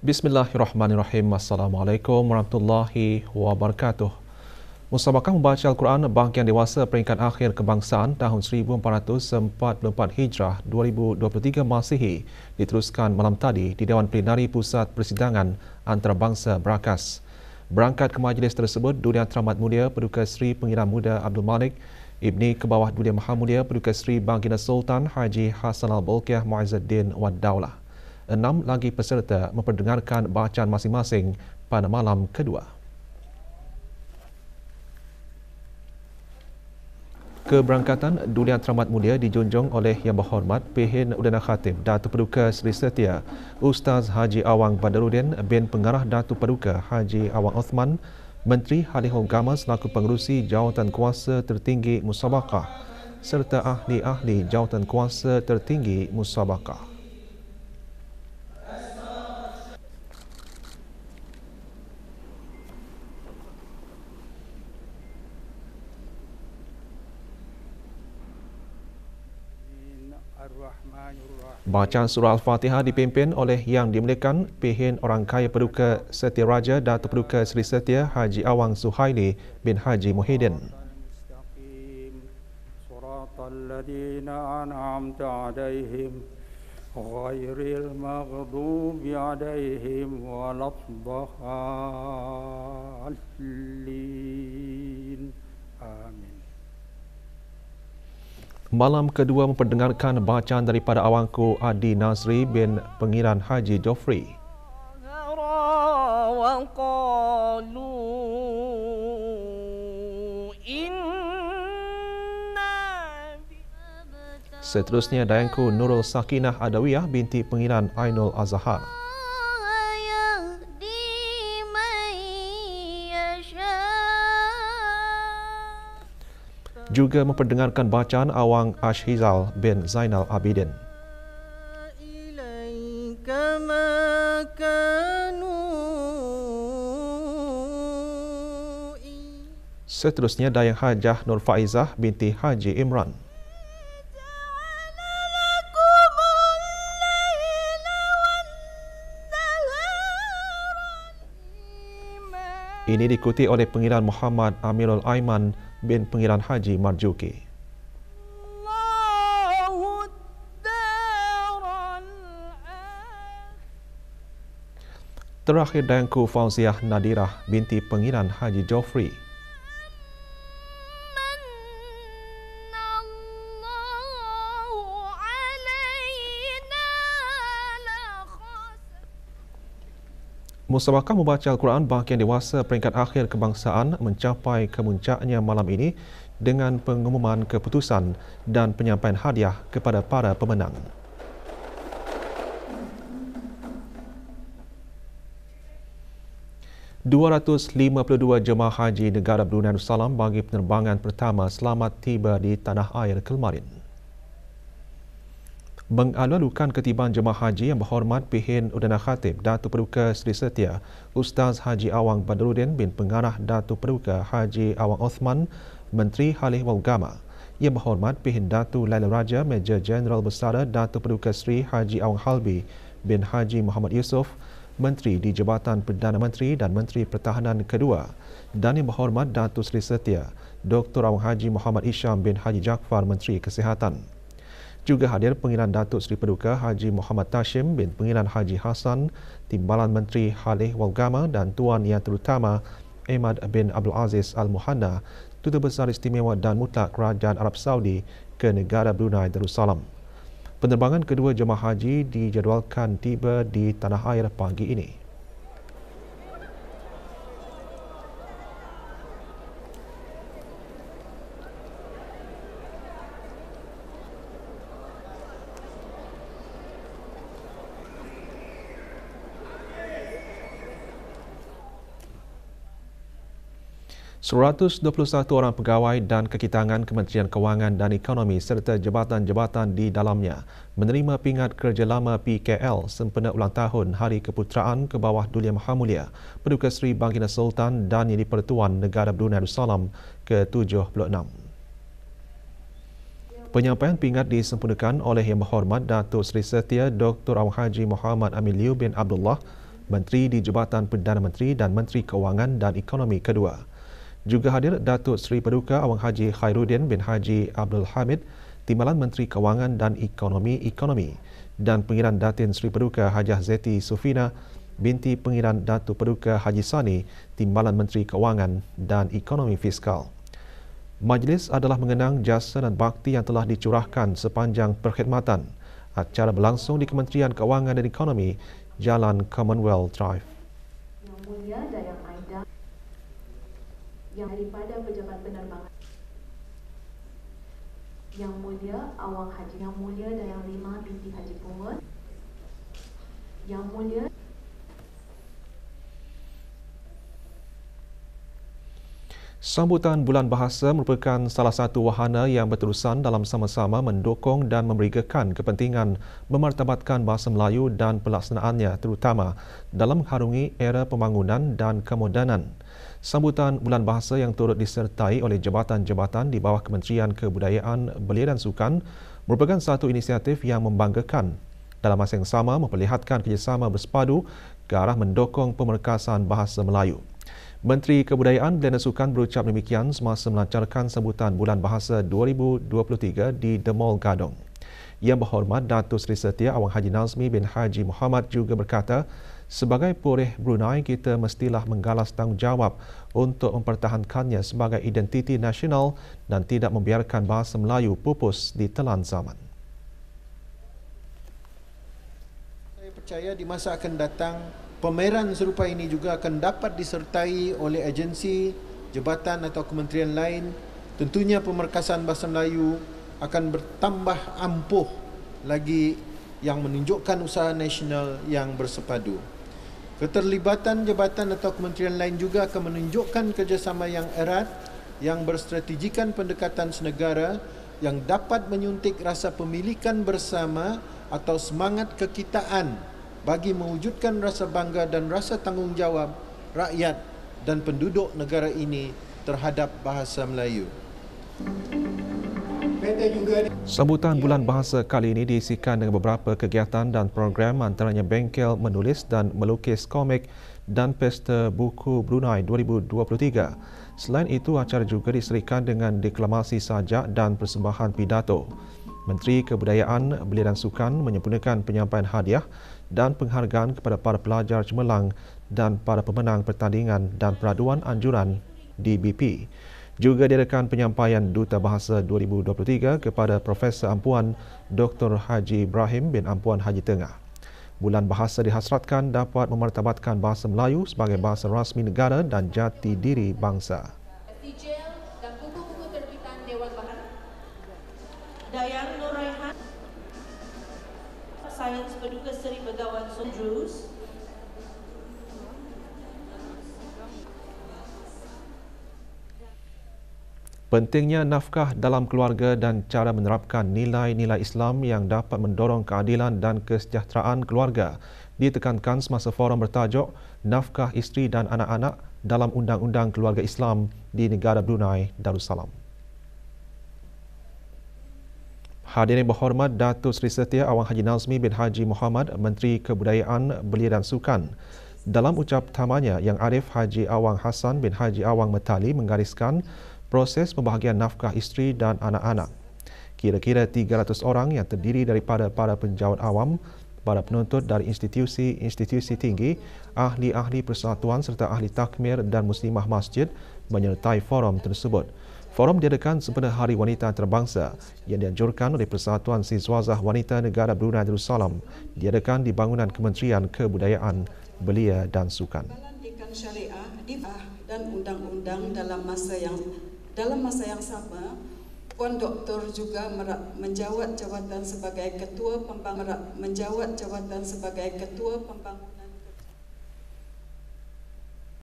Bismillahirrahmanirrahim. Assalamualaikum warahmatullahi wabarakatuh. Musabaqah membaca Al-Quran Bangkian Dewasa Peringkat Akhir Kebangsaan tahun 1444 Hijrah 2023 Masihi diteruskan malam tadi di Dewan Plenari Pusat Persidangan Antarabangsa Berakas. Berangkat ke majlis tersebut, Duli Yang Teramat Mulia Paduka Seri Pengiran Muda Abdul Malik, Ibni Kebawah Duli Yang Maha Mulia Paduka Seri Baginda Sultan Haji Hassan Al-Bolkiah Muizzuddin Wad Daulah. 6 lagi peserta memperdengarkan bacaan masing-masing pada malam kedua. Keberangkatan Duli Yang Teramat Mulia dijunjung oleh Yang Berhormat Pehin Udana Khatib Datuk Paduka Seri Setia Ustaz Haji Awang Badaruddin bin Pengarah Datuk Paduka Haji Awang Othman, Menteri Halih Agama selaku pengerusi jawatan kuasa tertinggi musabaqah serta ahli-ahli jawatan kuasa tertinggi musabaqah. Bacaan surah Al-Fatihah dipimpin oleh Yang Dimuliakan Pehin Orang Kaya Paduka Setia Raja Datuk Paduka Seri Setia Haji Awang Suhaili bin Haji Muhyiddin. Ghairil maghdubi alaihim waladdallin. Amin. Malam kedua memperdengarkan bacaan daripada Awangku Adi Nazri bin Pengiran Haji Jofri. Seterusnya Dayangku Nurul Sakinah Adawiyah binti Pengiran Ainul Azhar. Juga memperdengarkan bacaan Awang Ashhizal bin Zainal Abidin. Seterusnya Dayang Hajah Nur Faizah binti Haji Imran. Ini diikuti oleh Pengiran Muhammad Amirul Aiman bin Pengiran Haji Marjuki. Terakhir Dayangku Fauziah Nadirah binti Pengiran Haji Jofri. Musabaqah membaca Al-Quran Bangkian Dewasa Peringkat Akhir Kebangsaan mencapai kemuncaknya malam ini dengan pengumuman keputusan dan penyampaian hadiah kepada para pemenang. ...252 jemaah haji negara Brunei Darussalam bagi penerbangan pertama selamat tiba di tanah air Kelmarin. Mengalu-alukan ketibaan jemaah haji Yang Berhormat Pehin Udana Khatib Datuk Paduka Seri Setia Ustaz Haji Awang Badaruddin bin Pengarah Datuk Paduka Haji Awang Othman, Menteri Halih Agama, Yang Berhormat Pehin Datuk Laila Raja Major Jeneral Besar Datuk Paduka Seri Haji Awang Halbi bin Haji Muhammad Yusof, Menteri di Jabatan Perdana Menteri dan Menteri Pertahanan kedua, dan Yang Berhormat Datuk Seri Setia Dr. Awang Haji Muhammad Isham bin Haji Jaafar, Menteri Kesihatan. Juga hadir Pengiran Datuk Seri Paduka Haji Muhammad Tashim bin Pengiran Haji Hassan, Timbalan Menteri Halih Agama dan Tuan Yang Terutama Ahmad bin Abdul Aziz Al-Muhanna, Duta Besar Istimewa dan Mutlak Kerajaan Arab Saudi ke negara Brunei Darussalam. Penerbangan kedua jemaah haji dijadualkan tiba di tanah air pagi ini. ...121 orang pegawai dan kekitangan Kementerian Kewangan dan Ekonomi serta jabatan-jabatan di dalamnya menerima pingat kerja lama PKL sempena ulang tahun Hari Keputeraan ke bawah Duli Yang Maha Mulia Paduka Seri Baginda Sultan dan Yang di-Pertuan Negara Brunei Darussalam ke-76. Penyampaian pingat disempurnakan oleh Yang Berhormat Datuk Seri Setia Dr. Awang Haji Muhammad Amin Liu bin Abdullah, Menteri di Jabatan Perdana Menteri dan Menteri Kewangan dan Ekonomi kedua. Juga hadir Datuk Seri Paduka Awang Haji Khairuddin bin Haji Abdul Hamid, Timbalan Menteri Kewangan dan Ekonomi dan Pengiran Datin Seri Paduka Hajah Zeti Sufina binti Pengiran Datuk Paduka Haji Sani, Timbalan Menteri Kewangan dan Ekonomi Fiskal. Majlis adalah mengenang jasa dan bakti yang telah dicurahkan sepanjang perkhidmatan. Acara berlangsung di Kementerian Kewangan dan Ekonomi, Jalan Commonwealth Drive. Yang Mulia Dayang Aida, yang daripada Pejabat Penerbangan, Yang Mulia Awang Haji, Yang Mulia Dayang Lima binti Haji Pungut, Yang Mulia Sambutan Bulan Bahasa merupakan salah satu wahana yang berterusan dalam sama-sama mendukung dan memberikan kepentingan memartabatkan bahasa Melayu dan pelaksanaannya terutama dalam mengharungi era pembangunan dan kemodenan. Sambutan Bulan Bahasa yang turut disertai oleh jabatan-jabatan di bawah Kementerian Kebudayaan, Belia dan Sukan merupakan satu inisiatif yang membanggakan. Dalam masa yang sama memperlihatkan kerjasama bersepadu ke arah mendukung pemerkasaan bahasa Melayu. Menteri Kebudayaan, Belia dan Sukan berucap demikian semasa melancarkan sambutan Bulan Bahasa 2023 di The Mall Gadong. Yang Berhormat Datuk Seri Setia Awang Haji Nazmi bin Haji Muhammad juga berkata, sebagai Purih Brunei, kita mestilah menggalas tanggungjawab untuk mempertahankannya sebagai identiti nasional dan tidak membiarkan bahasa Melayu pupus di telan zaman. Saya percaya di masa akan datang, pameran serupa ini juga akan dapat disertai oleh agensi, jabatan atau kementerian lain. Tentunya pemerkasaan bahasa Melayu akan bertambah ampuh lagi yang menunjukkan usaha nasional yang bersepadu. Keterlibatan jabatan atau kementerian lain juga akan menunjukkan kerjasama yang erat, yang berstrategikan pendekatan senegara yang dapat menyuntik rasa pemilikan bersama atau semangat kekitaan bagi mewujudkan rasa bangga dan rasa tanggungjawab rakyat dan penduduk negara ini terhadap bahasa Melayu. Sambutan Bulan Bahasa kali ini diisikan dengan beberapa kegiatan dan program antaranya bengkel menulis dan melukis komik dan Pesta Buku Brunei 2023. Selain itu, acara juga diserikan dengan deklamasi sajak dan persembahan pidato. Menteri Kebudayaan, Belia dan Sukan menyempurnakan penyampaian hadiah dan penghargaan kepada para pelajar cemerlang dan para pemenang pertandingan dan peraduan anjuran DBP. Juga diadakan penyampaian Duta Bahasa 2023 kepada Profesor Ampuan Dr. Haji Ibrahim bin Ampuan Haji Tengah. Bulan Bahasa dihasratkan dapat memartabatkan bahasa Melayu sebagai bahasa rasmi negara dan jati diri bangsa. Dan buku-buku terbitan Dewan Bahasa. Dayang Nuraihan, Sains Paduka Seri Begawan Sundrus. Pentingnya nafkah dalam keluarga dan cara menerapkan nilai-nilai Islam yang dapat mendorong keadilan dan kesejahteraan keluarga ditekankan semasa forum bertajuk Nafkah Isteri dan Anak-anak dalam Undang-Undang Keluarga Islam di negara Brunei Darussalam. Hadirin berhormat Datuk Seri Setia Awang Haji Nazmi bin Haji Muhammad, Menteri Kebudayaan, Belia dan Sukan. Dalam ucap tamanya, Yang Arif Haji Awang Hassan bin Haji Awang Metali menggariskan proses pembahagian nafkah isteri dan anak-anak. Kira-kira 300 orang yang terdiri daripada para penjawat awam, para penuntut dari institusi tinggi, ahli-ahli persatuan serta ahli takmir dan muslimah masjid menyertai forum tersebut. Forum diadakan sempena Hari Wanita Antarabangsa yang dianjurkan oleh Persatuan Siswazah Wanita Negara Brunei Darussalam diadakan di bangunan Kementerian Kebudayaan, Belia dan Sukan. Syariah dan undang-undang dalam masa yang sama, Puan Doktor juga menjawat jawatan sebagai Ketua Pembang